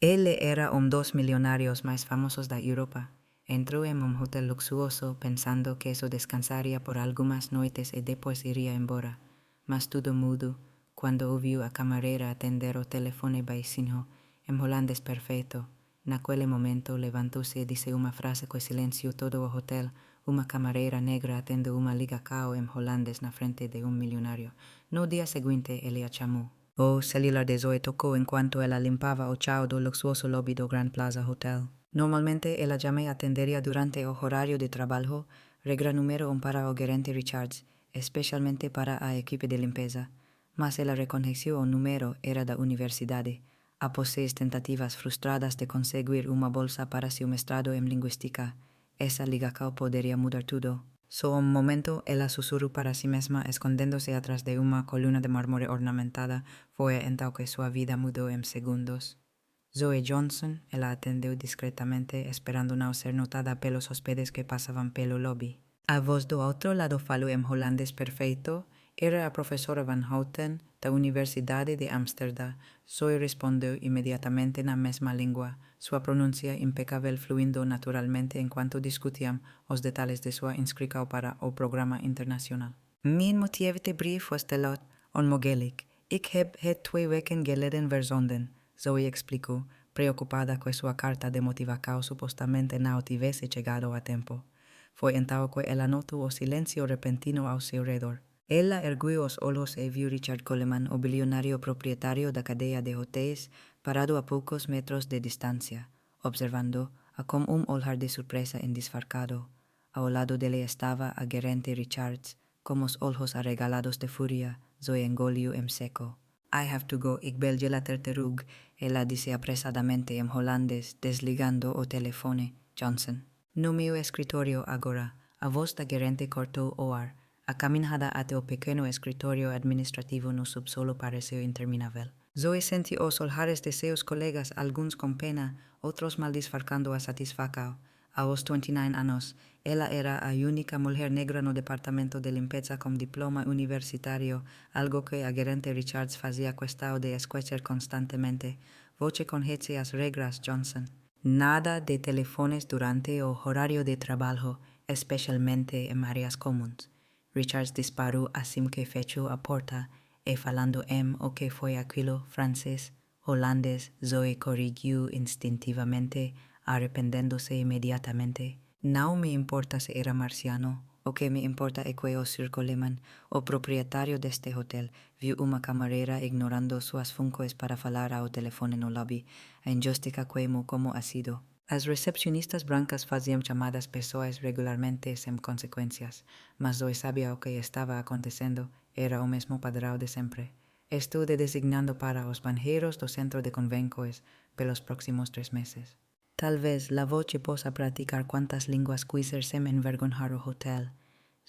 Él era dos millonarios más famosos de Europa. Entró en un hotel luxuoso pensando que eso descansaría por algunas noites y después iría embora. Mas todo mudo, quando ouviu a camarera atender o telefone baixinho, em holandês perfeito. Naquele momento levantou-se e disse uma frase que silenciou todo o hotel. Uma camareira negra atendeu uma ligação em holandês na frente de milionário. No dia seguinte, ele a chamou. O celular de Zoe tocou enquanto ela limpava o chão do luxuoso lobby do Grand Plaza Hotel. Normalmente ela jamais atenderia durante o horário de trabalho, regra número 1 para o gerente Richards, especialmente para a equipe de limpeza. Mas ela reconheceu o número era da universidade. Após 6 tentativas frustradas de conseguir uma bolsa para seu mestrado em linguística, essa ligação poderia mudar tudo. Só un momento ela sussurró para sí mesma, escondéndose atrás de una columna de mármore ornamentada. Fue entonces que su vida mudó en segundos. Zoe Johnson, ela atendió discretamente, esperando no ser notada pelos hóspedes que pasaban pelo lobby. A voz do outro lado falou en holandés perfeito. Era a professora Van Houten, da Universidade de Amsterdam. Zoe respondeu imediatamente na mesma língua, sua pronúncia impecável fluindo naturalmente enquanto discutiam os detalhes de sua inscrição para o programa internacional. Min motief de brief was de lot onmogelijk. Ik heb het 2 weken geleden verzonden, Zoe explicou, preocupada com sua carta de motivação supostamente não tivesse chegado a tempo. Foi então que ela notou o silêncio repentino ao seu redor. Ela erguiu os olhos e viu Richard Coleman, o bilionário proprietário da cadeia de hotéis, parado a poucos metros de distância, observando a com olhar de surpresa endisfarçado. Ao lado dele estava a gerente Richards, com os olhos arregalados de fúria. Zoe engoliu em seco. I have to go, ik bel je later terug, ela disse apressadamente em holandês, desligando o telefone. Johnson. No meu escritório agora. A voz da gerente cortou o ar. A caminhada até o pequeno escritório administrativo no subsolo pareceu interminável. Zoe sentiu os olhares de seus colegas, alguns com pena, outros mal disfarçando a satisfação. Aos 29 anos, ela era a única mulher negra no departamento de limpeza com diploma universitário, algo que a gerente Richards fazia questão de escuchar constantemente. Voce conhece as regras, Johnson. Nada de telefones durante o horário de trabalho, especialmente em áreas comuns. Richards disparou assim que fechou a porta e falando em o que foi aquilo, francês, holandês, Zoe corrigiu instintivamente, arrependendo-se imediatamente. Não me importa se era marciano. O que me importa é que o Sir Coleman, o proprietário deste hotel, viu uma camareira ignorando suas funcos para falar ao telefone no lobby. A injustiça queimou como ácido. As recepcionistas brancas faziam chamadas pessoas regularmente sem consequências, mas Zoe sabia o que estava acontecendo. Era o mesmo padrão de sempre. Estuve designando para os banheiros do centro de convenções pelos próximos 3 meses. Talvez la voce possa praticar quantas línguas quiser sem envergonhar o hotel.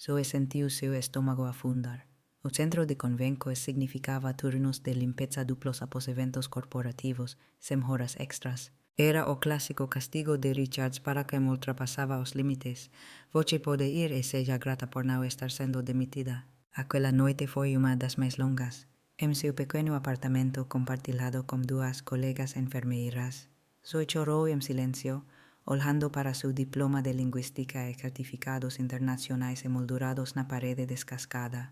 Zoe sentiu seu estômago afundar. O centro de convenções significava turnos de limpeza duplos após eventos corporativos, sem horas extras. Era o clássico castigo de Richards para quem ultrapassava os limites. Voce pode ir e seja grata por não estar sendo demitida. Aquela noite foi uma das mais longas. Em seu pequeno apartamento compartilhado com 2 colegas enfermeiras, Zoe chorou em silêncio, olhando para seu diploma de linguística e certificados internacionais emoldurados na parede descascada.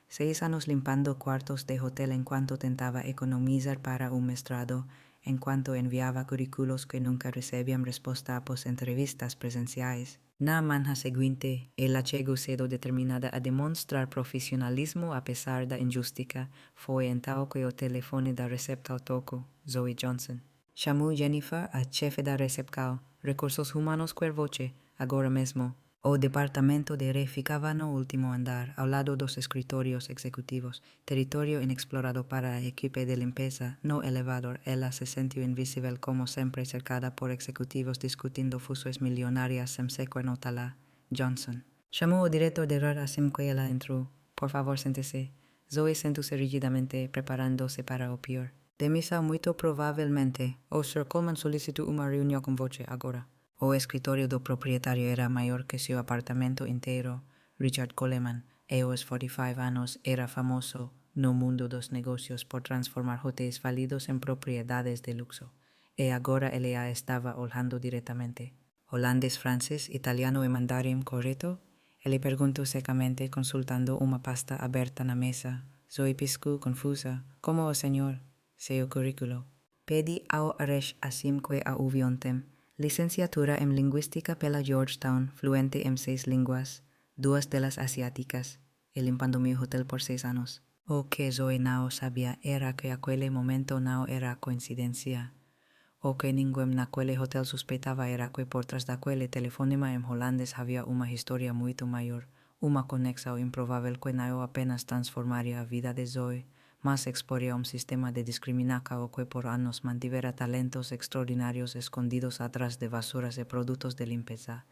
6 anos limpando quartos de hotel enquanto tentava economizar para um mestrado, enquanto enviava currículos que nunca recebiam resposta após entrevistas presenciais. Na manhã seguinte, ela chegou cedo determinada a demonstrar profissionalismo apesar da injustiça. Foi então que o telefone da recepção tocou. Zoe Johnson. Chamou Jennifer, a chefe da recepção. Recursos humanos Voce, agora mesmo. O departamento de RE ficava no último andar, ao lado dos escritórios executivos, território inexplorado para a equipe de limpeza. No elevador, ela se sentiu invisível como sempre, cercada por executivos discutindo fusões milionárias sem sequer notá-la. Johnson. Chamou o diretor de RE assim que ela entrou. Por favor, sente-se. Zoe sentou-se rigidamente, preparando-se para o pior. Demissão muito provavelmente. O Sr. Coleman solicitou uma reunião com Voce agora. O escritório do proprietário era maior que seu apartamento inteiro. Richard Coleman, aos 45 anos, era famoso no mundo dos negócios por transformar hotéis falidos em propriedades de luxo. e agora ele a estava olhando diretamente. Holandês, francês, italiano e mandarim correto? Ele perguntou secamente, consultando uma pasta aberta na mesa. Zoe piscou, confusa. Como o senhor? Seu currículo. Pedi ao Aresh assim que a ouvi ontem. Licenciatura em Linguística pela Georgetown, fluente em 6 línguas, 2 delas asiáticas, e limpando meu hotel por 6 anos. O que Zoe não sabia era que aquele momento não era coincidência. O que ninguém naquele hotel suspeitava era que por trás daquele telefonema em holandês havia uma história muito maior, uma conexão improvável que não apenas transformaria a vida de Zoe, mas exporia um sistema de discriminação que por anos mantivera talentos extraordinários escondidos atrás de basuras e produtos de limpeza.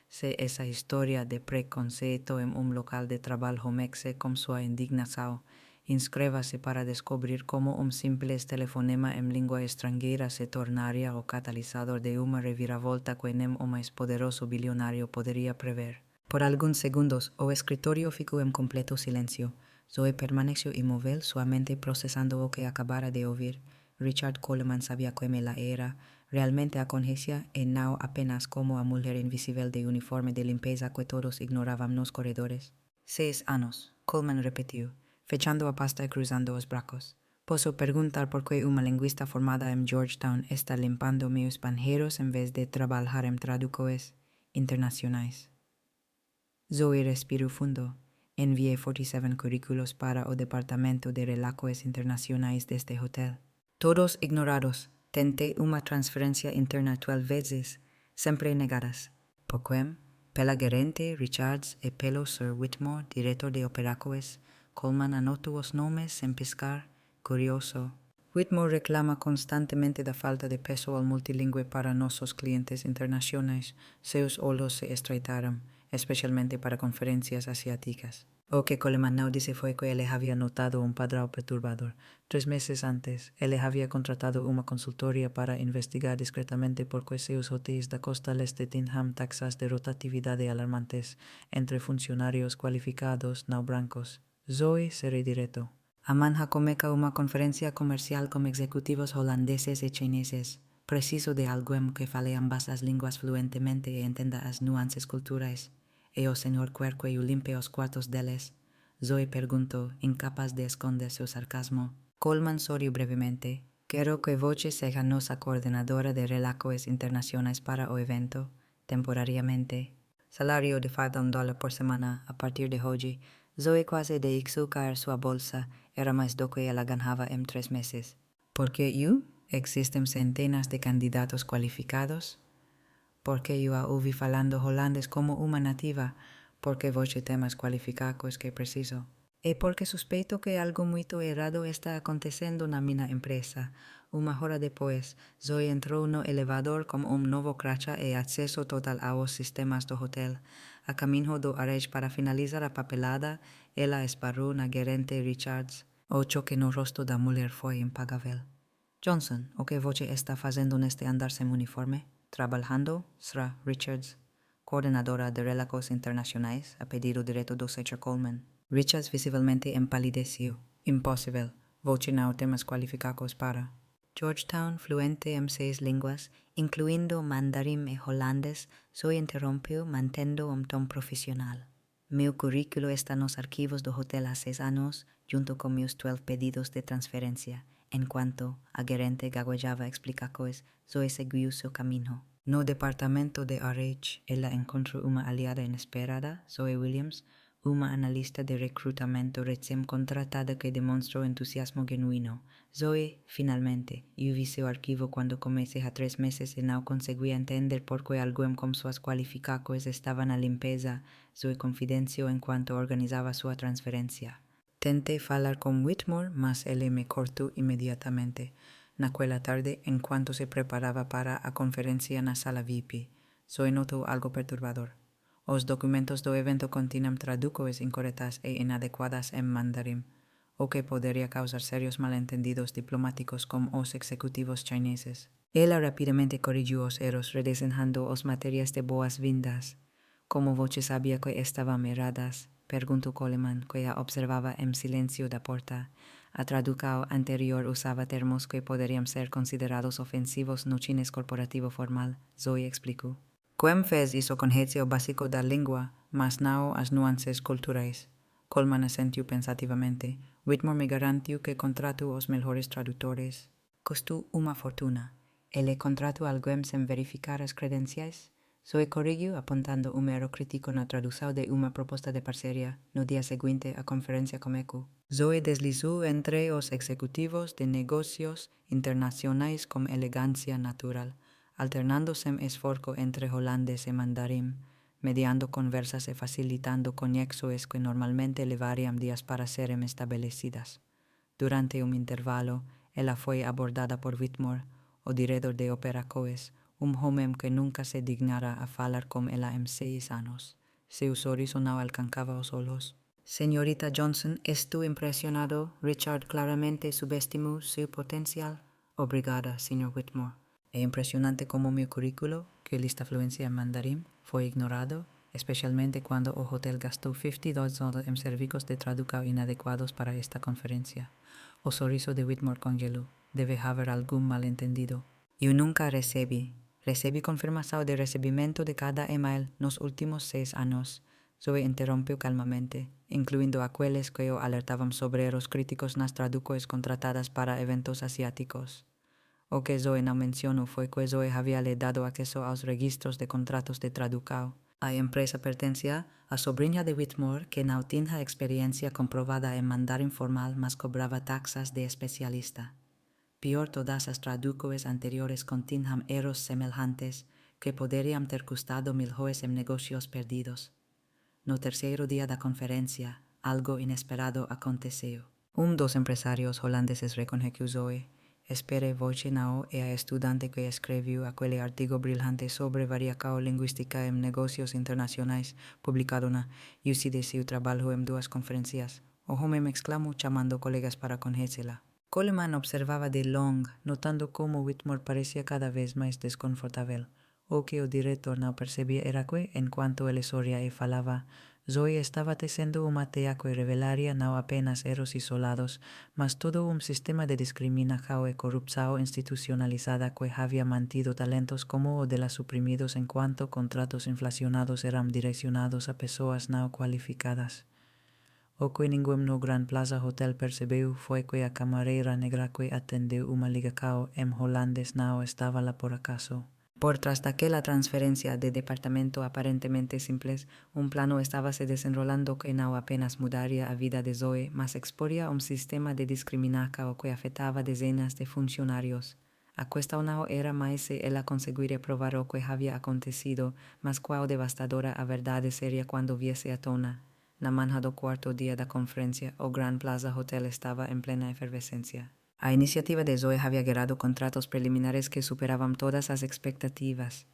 Se essa história de preconceito em um local de trabalho mexe com sua indignação, inscreva-se para descobrir como um simples telefonema em língua estrangeira se tornaria o catalisador de uma reviravolta que nem o mais poderoso bilionário poderia prever. Por alguns segundos, o escritório ficou em completo silêncio. Zoe permaneceu imóvel, sua mente processando o que acabara de ouvir. Richard Coleman sabia como ela era, realmente a conhecia, e não apenas como a mulher invisível de uniforme de limpeza que todos ignoravam nos corredores. 6 anos, Coleman repetiu, fechando a pasta e cruzando os braços. Posso perguntar por que uma linguista formada em Georgetown está limpando meus banheiros em vez de trabalhar em tradutores internacionais. Zoe respirou fundo. Enviei 47 currículos para o Departamento de Relações Internacionais deste hotel. Todos ignorados. Tentei uma transferência interna 12 vezes, sempre negadas. Por quem? Pela gerente Richards e pelo Sir Whitmore, diretor de operações. Coleman anotou os nomes sem piscar. Curioso. Whitmore reclama constantemente da falta de pessoal multilingüe para nossos clientes internacionais. Seus olhos se estreitaram, especialmente para conferências asiáticas. O que Coleman não disse foi que ele havia notado um padrão perturbador. 3 meses antes, ele havia contratado uma consultoria para investigar discretamente por que seus hotéis da costa leste tinham taxas de rotatividade alarmantes entre funcionários qualificados não brancos. Zoe se rediretou. Amanhã começa uma conferência comercial com executivos holandeses e chineses. Preciso de alguém que fale ambas as línguas fluentemente e entenda as nuances culturais. E o senhor quer que eu limpe os quartos deles? Zoe perguntou, incapaz de esconder seu sarcasmo. Coleman sorriu brevemente. Quero que você seja nossa coordenadora de relações internacionais para o evento, temporariamente. Salário de $5 por semana a partir de hoje. Zoe quase deixou cair sua bolsa. Era mais do que ela ganhava em 3 meses. Porque eu? Existem centenas de candidatos qualificados? Porque eu a ouvi falando holandês como uma nativa, porque você tem mais qualificados que preciso. E porque suspeito que algo muito errado está acontecendo na minha empresa. Uma hora depois, Zoe entrou no elevador com um novo crachá e acesso total aos sistemas do hotel. A caminho do Aresh para finalizar a papelada, ela esbarrou na gerente Richards. O choque no rosto da mulher foi impagável. Johnson, o que você está fazendo neste andar sem uniforme? Trabalhando, Sra. Richards, coordenadora de Relações Internacionais, a pedido direto do Sr. Coleman. Richards visivelmente empalideceu. Impossível. Você não tem mais qualificados para. Georgetown, fluente em 6 línguas, incluindo mandarim e holandês, Zoe interrompeu mantendo um tom profissional. Meu currículo está nos arquivos do hotel há 6 anos, junto com meus 12 pedidos de transferência. Enquanto a gerente gaguejava explicações, Zoe seguiu seu caminho. No departamento de RH, ela encontrou uma aliada inesperada, Zoe Williams, uma analista de recrutamento recém-contratada que demonstrou entusiasmo genuíno. Zoe, finalmente, eu vi seu arquivo quando comecei há 3 meses e não conseguia entender por que alguém com suas qualificações estava na limpeza, Zoe confidenciou enquanto organizava sua transferência. Tentei falar com Whitmore, mas ele me cortou imediatamente. Naquela tarde, enquanto se preparava para a conferência na sala VIP, Zoe notou algo perturbador. Os documentos do evento continham traduções incorretas e inadequadas em mandarim, o que poderia causar sérios mal-entendidos diplomáticos com os executivos chineses. Ela rapidamente corrigiu os erros, redesenhando os materiais de boas-vindas. Como você sabia que estavam erradas? Perguntou Coleman, que a observava em silêncio da porta. A traducao anterior usaba termos que podrían ser considerados ofensivos no chines corporativo formal, Zoe explicó. Quem fez hizo conjeccio básico da língua, mas não as nuances culturais. Coleman assentiu pensativamente. Whitmore me garantiu que contratou os melhores tradutores. Custou uma fortuna. Ele contratou alguém sem verificar as credenciais? Zoe corrigiu apontando um erro crítico na tradução de uma proposta de parceria no dia seguinte à conferência com ECO. Zoe deslizou entre os executivos de negocios internacionais com elegância natural, alternando sem esforço entre holandês e mandarim, mediando conversas e facilitando conexões que normalmente levariam dias para serem estabelecidas. Durante um intervalo, ela foi abordada por Whitmore, o diretor de Opera Coes, homem que nunca se dignara a falar com ela em 6 anos. Seu sorriso não alcançava os olhos. Señorita Johnson, estou impressionado. Richard claramente subestimó su potencial. Obrigada, Sr. Whitmore. É impressionante como meu currículo, que lista fluência em mandarim, foi ignorado, especialmente quando o hotel gastou $52 em serviços de tradução inadequados para esta conferência. O sorriso de Whitmore congelou. Deve haver algum mal-entendido. Eu nunca recebi confirmação de recebimento de cada email nos últimos 6 anos. Zoe interrompeu calmamente, incluindo aqueles que o alertavam sobre erros críticos nas traduções contratadas para eventos asiáticos. O que Zoe não mencionou foi que Zoe havia lhe dado acesso aos registros de contratos de tradução. A empresa pertencia à sobrinha de Whitmore, que não tinha experiência comprovada em mandarim formal, mas cobrava taxas de especialista. Pior, todas as traduções anteriores continham erros semelhantes que poderiam ter custado milhões em negócios perdidos. No terceiro dia da conferência, algo inesperado aconteceu. Dos empresários holandeses reconheceu Zoe. Espere voce não é a estudante que escreveu aquele artigo brilhante sobre variação linguística em negócios internacionais, publicado na UC de seu trabalho em 2 conferências. O homem exclamou, chamando colegas para conhecê-la. Coleman observava de longe, notando como Whitmore parecia cada vez mais desconfortável. O que o diretor não percebia era que, enquanto ele sorria e falava, Zoe estava tecendo uma teia que revelaria não apenas erros isolados, mas todo um sistema de discriminação e corrupção institucionalizada que havia mantido talentos como o de las suprimidos enquanto contratos inflacionados eram direcionados a pessoas não qualificadas. O que ninguém no Grand Plaza Hotel percebeu foi que a camareira negra que atendeu uma ligação em holandês não estava lá por acaso. Por trás daquela transferência de departamento aparentemente simples, um plano estava se desenrolando que não apenas mudaria a vida de Zoe, mas exporia um sistema de discriminação que afetava dezenas de funcionários. A questão não era mais se ela conseguiria provar o que havia acontecido, mas quão devastadora a verdade seria quando viesse à tona. Na manhã do 4º dia da conferência, o Grand Plaza Hotel estava em plena efervescência. A iniciativa de Zoe havia gerado contratos preliminares que superavam todas as expectativas.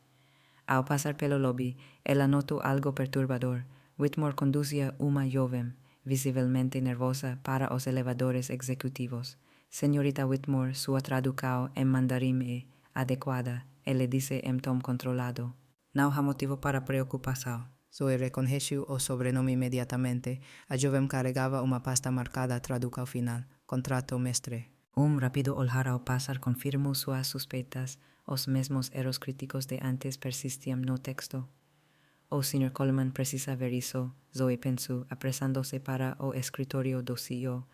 Ao passar pelo lobby, ela notou algo perturbador. Whitmore conduzia uma jovem, visivelmente nervosa, para os elevadores executivos. Senhorita Whitmore, sua tradução em mandarim é adequada, ele disse em tom controlado. Não há motivo para preocupação. Zoe reconheceu o sobrenome imediatamente. A jovem carregava uma pasta marcada tradução final, contrato mestre. Rápido olhar ao passar confirmou suas suspeitas. Os mesmos erros críticos de antes persistiam no texto. O Sr. Coleman precisa ver isso, Zoe pensou, apressando-se para o escritório do CEO.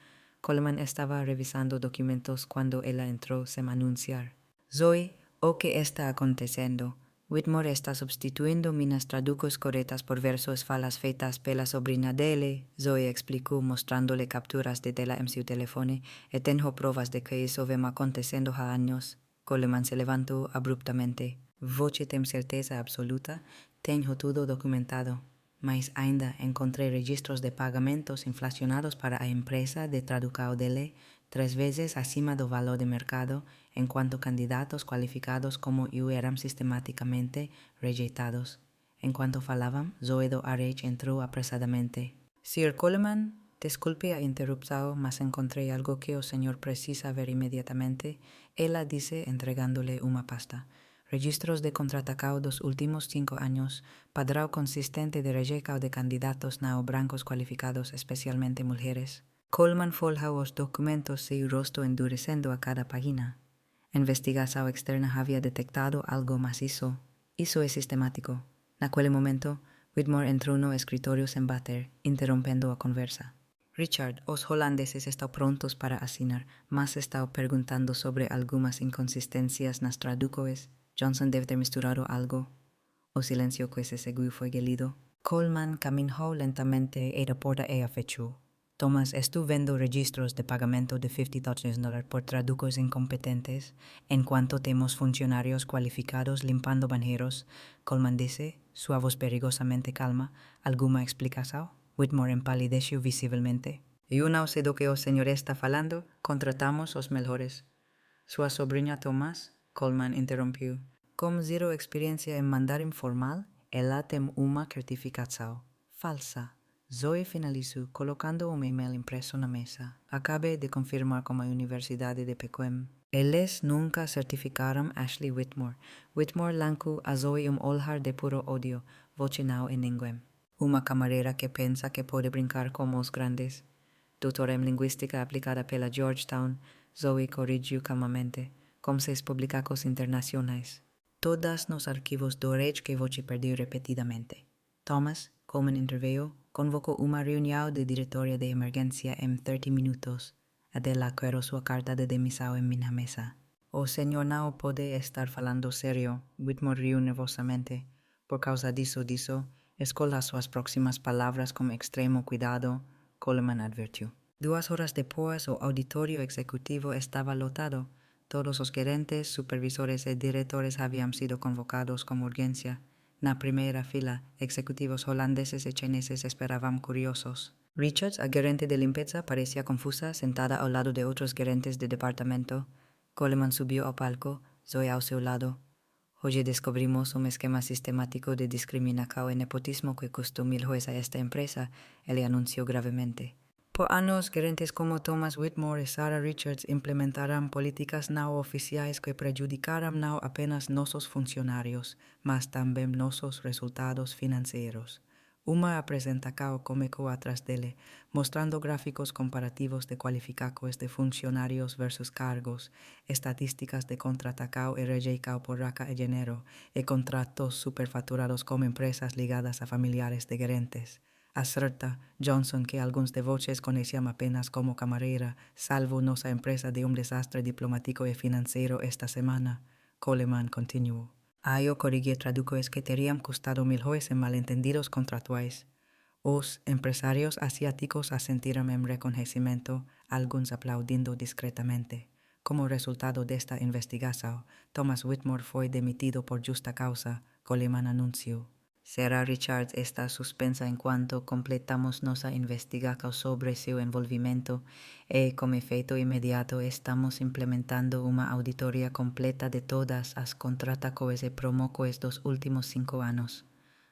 Coleman estava revisando documentos quando ela entrou sem anunciar. Zoe, o que está acontecendo? Whitmore está substituindo minhas traduções corretas por versos falas feitas pela sobrinha dele, Zoe explicou, mostrando-lhe capturas de tela em seu telefone, e tenho provas de que isso vem acontecendo há anos. Coleman se levantou abruptamente. Você tem certeza absoluta? Tenho tudo documentado. Mas ainda encontrei registros de pagamentos inflacionados para a empresa de tradução dele, 3 vezes acima do valor de mercado, enquanto candidatos qualificados como eu eram sistematicamente rejeitados. Enquanto falavam, Zoe do RH entrou apressadamente. Sr. Coleman, desculpe a interrupção, mas encontrei algo que o senhor precisa ver imediatamente, ela disse entregando-lhe uma pasta. Registros de contratação dos últimos 5 anos, padrão consistente de rejeição de candidatos não brancos qualificados, especialmente mulheres. Coleman folha os documentos y rostro endurecendo a cada página. Investigación externa había detectado algo macizo. Hizo es sistemático. En aquel momento, Whitmore entró no escritorio sin bater, interrumpiendo a conversa. Richard, os holandeses están prontos para asinar, mas están preguntando sobre algunas inconsistencias nas traducoes. Johnson debe ter misturado algo. O silencio que se seguiu fue gelido. Coleman caminó lentamente e la puerta ella fechó. Thomas estuvo viendo registros de pagamento de $50,000 por traducos incompetentes. En cuanto tenemos funcionarios cualificados limpiando banheros, Coleman dice, su voz perigosamente calma, ¿alguna explicación? Whitmore empalideció visiblemente. Y una sé do que o señor está falando, contratamos os mejores. Su sobrina Thomas, Coleman interrumpió. Con zero experiencia en mandar informal, ella tem una certificación falsa. Zoe finalizó colocando un email impreso en la mesa. Acabé de confirmar con la Universidad de Pequim. Ellos nunca certificaron Ashley Whitmore. Whitmore lanzó a Zoe un olhar de puro odio, vochinao en inglés. Una camarera que piensa que puede brincar como los grandes. Doctora en lingüística aplicada pela Georgetown, Zoe corrigió calmamente, como seis publicados internacionales. Todas los archivos dorech que voce perdió repetidamente. Thomas, Coleman intervino, convocó una reunión de directorio de emergencia en 30 minutos. Adela quedó su carta de demisión en mi mesa. O señor no puede estar falando serio, Whitmore rió nervosamente. Por causa disso, escola sus próximas palabras con extremo cuidado, Coleman advirtió. 2 horas después, el auditorio ejecutivo estaba lotado. Todos los gerentes, supervisores y directores habían sido convocados con urgencia. En la primera fila, ejecutivos holandeses y chineses esperaban curiosos. Richards, el gerente de limpieza, parecía confusa, sentada al lado de otros gerentes de departamento. Coleman subió al palco, Zoe a su lado. Hoy descubrimos un esquema sistemático de discriminación y nepotismo que costó $1,000 a esta empresa, él anunció gravemente. Por años, gerentes como Thomas Whitmore y Sarah Richards implementarán políticas no oficiales que perjudicarán no apenas nuestros funcionarios, mas también nuestros resultados financieros. Uma presenta cao cómico atrás dele, mostrando gráficos comparativos de cualificados de funcionarios versus cargos, estadísticas de contratacao y rejecao por raca y enero, y contratos superfacturados con empresas ligadas a familiares de gerentes. Acerta Johnson que algunos de voces conocían apenas como camarera, salvo nuestra empresa de un desastre diplomático y financiero esta semana. Coleman continuó. Yo corrigí traducos que tenían costado $1,000 en malentendidos contractuales. Os empresarios asiáticos asentieron en reconocimiento, algunos aplaudiendo discretamente. Como resultado de esta investigación, Thomas Whitmore fue demitido por justa causa, Coleman anunció. Sarah Richards está suspensa en cuanto completamos nuestra investigación sobre su envolvimiento y como efecto inmediato estamos implementando una auditoría completa de todas las contratacoes y promocoes dos últimos 5 años.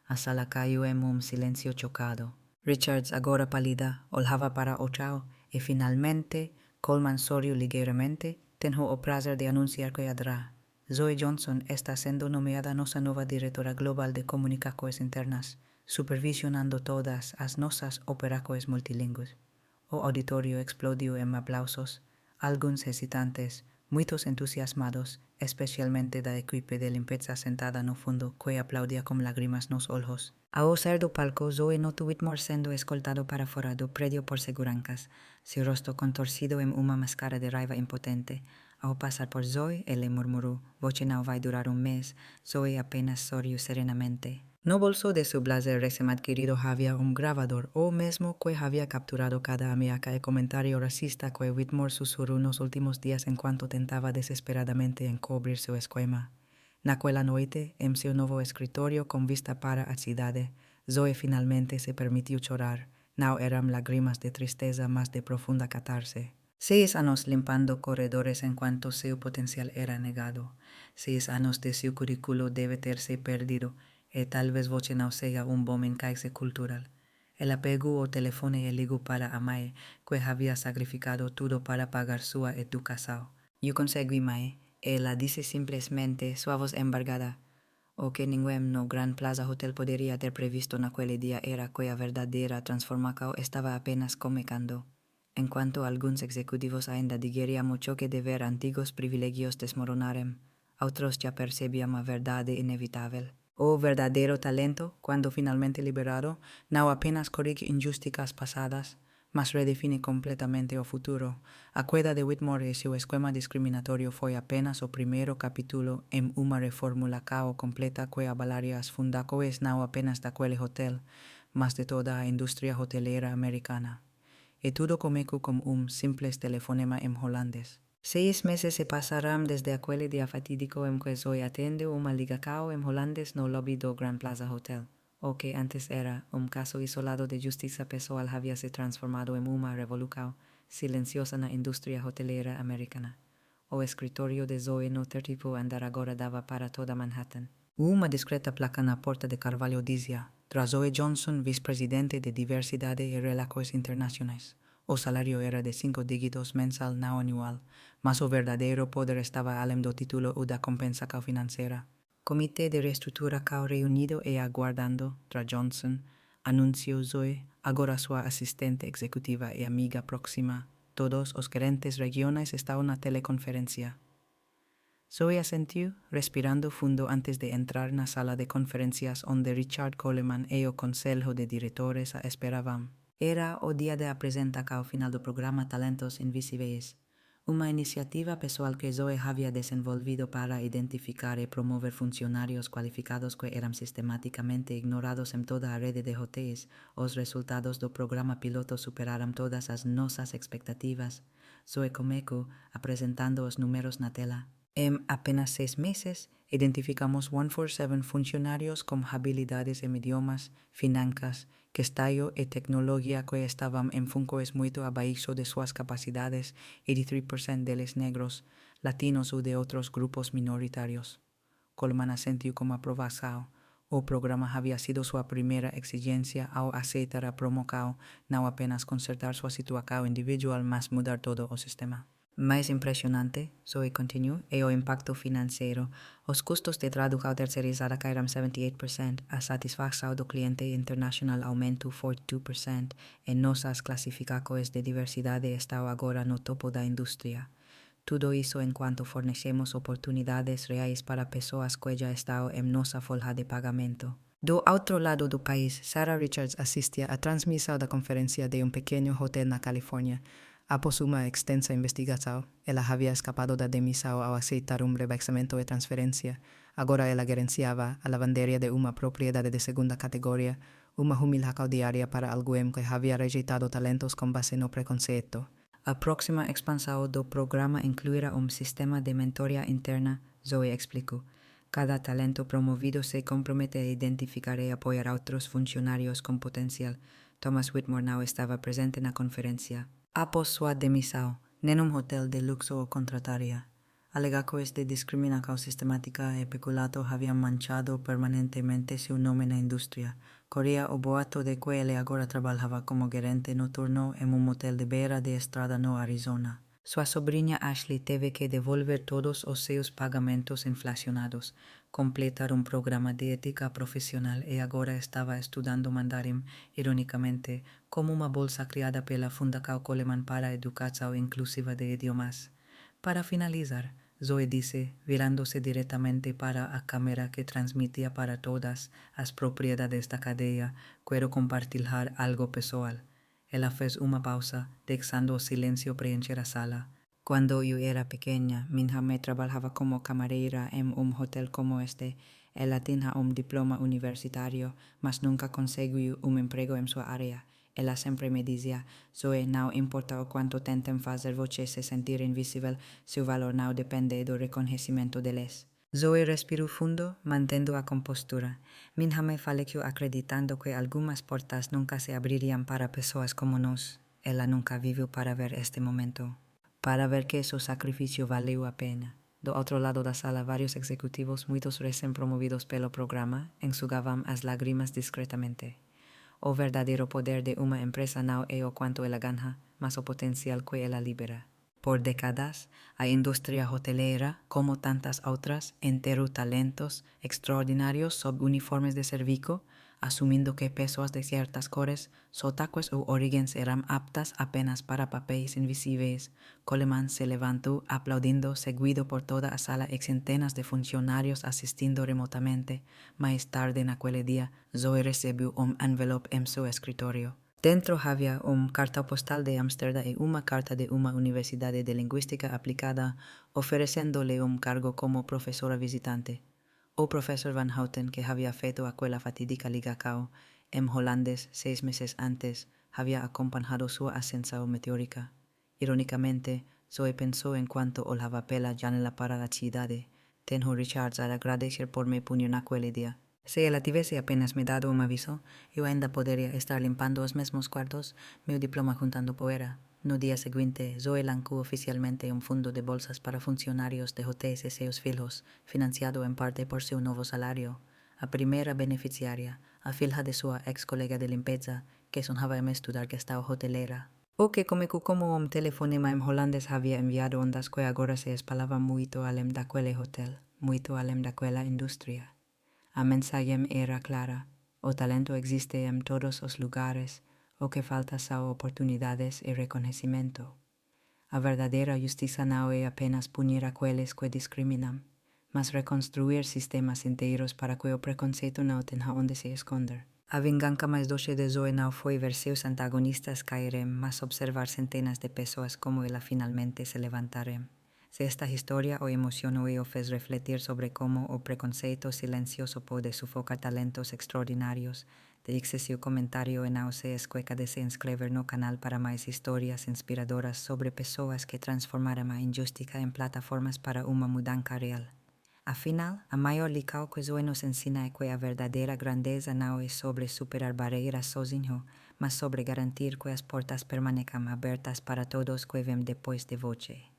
A sala cayó en un silencio chocado. Richards, agora pálida, olhava para otro y finalmente Coleman sorrió ligeramente, tenho o prazer de anunciar que adra. Zoe Johnson está siendo nomeada nuestra nueva directora global de comunicaciones internas, supervisionando todas las nuestras operaciones multilingües. O auditorio explodió en aplausos, algunos hesitantes, muchos entusiasmados, especialmente da equipe de limpieza sentada no fondo, que aplaudía con lágrimas nos ojos. Ao sair do palco, Zoe notó Whitmore siendo escoltado para fora do predio por segurancas, su rostro contorcido en una máscara de raiva impotente. Ao pasar por Zoe, él le murmuró, voce no vai durar un mes. Zoe apenas sonrió serenamente. No bolso de su blazer recién adquirido había un grabador, o mesmo que había capturado cada amiaca y comentario racista que Whitmore susurró los últimos días en cuanto tentaba desesperadamente encubrir su esquema. Naquela noite, en su nuevo escritorio con vista para a cidade, Zoe finalmente se permitió chorar. No eran lágrimas de tristeza, más de profunda catarse. 6 años limpando corredores en cuanto su potencial era negado. 6 años de su currículo debe terse perdido, y tal vez voce no sea un bom encaixe cultural. El apego o teléfono y el ligo para Mae, que había sacrificado todo para pagar su educación. Yo conseguí Mae, y la dice simplemente su voz embargada. O que ningún no Grand Plaza Hotel podría ter previsto naquele día era que a verdadeira transformação estaba apenas comenzando. En cuanto a algunos ejecutivos ainda digerían mucho que de ver antiguos privilegios desmoronarem, otros ya percibían la verdad inevitable. O verdadero talento, cuando finalmente liberado, no apenas corrige injusticias pasadas, mas redefine completamente el futuro. A queda de Whitmore y su esquema discriminatorio fue apenas el primer capítulo en una reformula cao completa que avalaría as fundacoes no apenas da aquel hotel, mas de toda a industria hotelera americana. Y todo começou como simples telefonema en holandés. 6 meses se pasarán desde aquel día fatídico en que Zoe atende una liga cao en holandés no lobby do Grand Plaza Hotel, o que antes era caso isolado de justicia pessoal había se transformado en una revolución silenciosa na industria hotelera americana. O escritorio de Zoe no tipo andar agora dava para toda Manhattan. Uma discreta placa na porta de Carvalho dizia, tras Zoe Johnson, vicepresidente de Diversidade e Relações Internacionais. O salario era de 5 dígitos mensal no anual, mas o verdadeiro poder estava além do título ou da compensação financeira. Comité de reestrutura cao reunido e aguardando, tras Johnson, anunció Zoe, agora sua assistente executiva e amiga próxima. Todos os gerentes regionais estavam na teleconferencia. Zoe asentiu, respirando fundo antes de entrar na sala de conferencias onde Richard Coleman e o conselho de diretores a esperavam. Era o dia de apresentação final do programa Talentos Invisíveis, uma iniciativa pessoal que Zoe havia desenvolvido para identificar e promover funcionários qualificados que eram sistematicamente ignorados em toda a rede de hotéis. Os resultados do programa piloto superaram todas as nossas expectativas. Zoe começou apresentando os números na tela. En apenas 6 meses, identificamos 147 funcionarios con habilidades en idiomas, finanzas, gestallo y tecnología que estaban en funcos muy abaixo de sus capacidades, 83% de los negros, latinos o de otros grupos minoritarios. Coleman asentiu como aprovação. O programa había sido su primera exigencia ao aceitar a promoção, no apenas consertar sua situação individual, mas mudar todo o sistema. Mais impressionante, Zoe continuou, é o impacto financeiro. Os custos de tradução terceirizada caíram 78%, a satisfação do cliente internacional aumentou 42%, e nossas classificações de diversidade estão agora no topo da indústria. Tudo isso enquanto fornecemos oportunidades reais para pessoas que já estão em nossa folha de pagamento. Do outro lado do país, Sarah Richards assistia à transmissão da conferência de pequeno hotel na Califórnia. Após uma extensa investigação, ela havia escapado da demissão ao aceitar rebaixamento e transferência. Agora ela gerenciava a lavanderia de uma propriedade de segunda categoria, uma humilhação diária para alguém que havia rejeitado talentos com base no preconceito. A próxima expansão do programa incluirá sistema de mentoria interna, Zoe explicou. Cada talento promovido se compromete a identificar e apoiar outros funcionários com potencial. Thomas Whitmore não estava presente na conferência. Após sua demissão, nenhum hotel de luxo o contrataria. Alegações de discriminação sistemática e peculato haviam manchado permanentemente seu nome na indústria. Corria o boato de que ele agora trabalhava como gerente noturno em motel de beira de estrada no Arizona. Sua sobrinha Ashley teve que devolver todos os seus pagamentos inflacionados, completar programa de ética profissional e agora estava estudando mandarim, ironicamente, como uma bolsa criada pela Fundação Coleman para a Educação Inclusiva de Idiomas. Para finalizar, Zoe disse, virando-se diretamente para a câmera que transmitia para todas as propriedades da cadeia, quero compartilhar algo pessoal. Ela fez uma pausa, deixando o silêncio preencher a sala. Quando eu era pequena, minha mãe trabalhava como camareira em hotel como este. Ela tinha diploma universitário, mas nunca conseguiu emprego em sua área. Ela sempre me dizia, Zoe, não importa o quanto tentem fazer você se sentir invisível, seu valor não depende do reconhecimento deles. Zoe respirou fundo, mantendo a compostura. Minha mãe faleceu acreditando que algumas portas nunca se abririam para pessoas como nós. Ela nunca viveu para ver este momento, para ver que seu sacrifício valeu a pena. Do outro lado da sala, vários executivos, muitos recém-promovidos pelo programa, enxugavam as lágrimas discretamente. O verdadeiro poder de uma empresa não é o quanto ela ganha, mas o potencial que ela libera. Por décadas, a indústria hoteleira, como tantas outras, enterrou talentos extraordinários sob uniformes de serviço, asumindo que pessoas de ciertas cores, sotaques u orígenes eran aptas apenas para papéis invisíveis. Coleman se levantó aplaudiendo, seguido por toda a sala e centenas de funcionarios asistindo remotamente. Mais tarde naquele dia, Zoe recebeu envelope em seu escritório. Dentro havia carta postal de Amsterdã e uma carta de uma universidade de linguística aplicada, oferecendo-lhe cargo como professora visitante. O professor Van Houten, que havia feito aquela fatídica ligação em holandês 6 meses antes, havia acompanhado sua ascensão meteórica. Ironicamente, Zoe pensou enquanto olhava pela janela para a cidade. Tenho Richards a agradecer por me punir naquele dia. Se ela tivesse apenas me dado aviso, eu ainda poderia estar limpando os mesmos quartos, meu diploma juntando poeira. No dia seguinte, Zoe lançou oficialmente fundo de bolsas para funcionários de hotéis e seus filhos, financiado em parte por seu novo salário. A primeira beneficiária, a filha de sua ex-colega de limpeza, que sonhava em estudar gestão hoteleira. O que comigo como telefonema em holandês havia enviado ondas que agora se espalhava muito além daquele hotel, muito além daquela indústria. A mensagem era clara. O talento existe en todos os lugares. O que falta são oportunidades e reconhecimento. A verdadeira justiça não é apenas punir aqueles que discriminam, mas reconstruir sistemas inteiros para que o preconceito não tenha onde se esconder. A vingança mais doce de Zoe não foi ver seus antagonistas caírem, mas observar centenas de pessoas como ela finalmente se levantarem. Se esta história o emocionou e o fez refletir sobre como o preconceito silencioso pode sufocar talentos extraordinários, deixe seu comentário e não se esqueça de se inscrever no canal para mais histórias inspiradoras sobre pessoas que transformaram a injustiça em plataformas para uma mudança real. Afinal, a maior lição que Zoe nos ensina é que a verdadeira grandeza não é sobre superar barreiras sozinho, mas sobre garantir que as portas permaneçam abertas para todos que vêm depois de você.